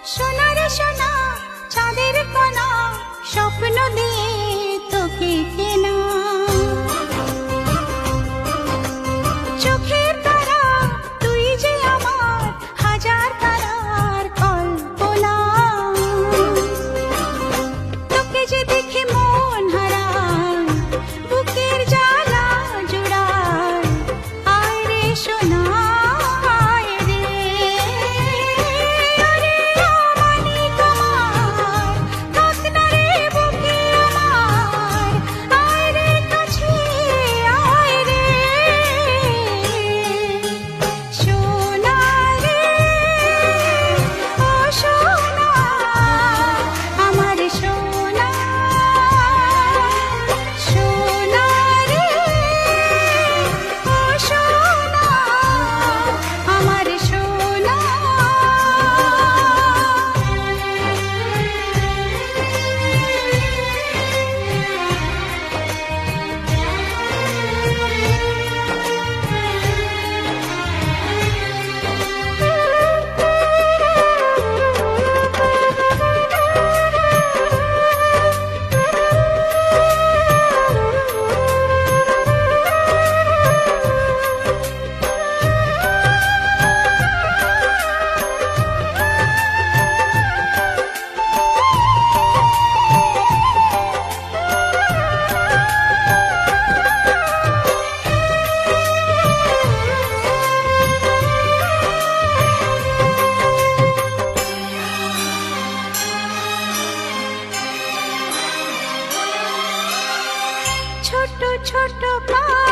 সোনার সোনা চাঁদের কণা স্বপ্ন দিয়ে তোকে কেনা চোখের তারা তুই যে আমার হাজার তারার কল্পনা তোকে যে দেখে মন হারায় বুকের জ্বালা জুড়ায় আয় রে সোনা আয় রে আরে আমানি তোমার থাক না রে বুকে আমার আয় রে কাছে আয় রে সোনা রে ও সোনা আমার সোনা সোনা রে ও সোনা আমার সোনা ছোট ছোট পা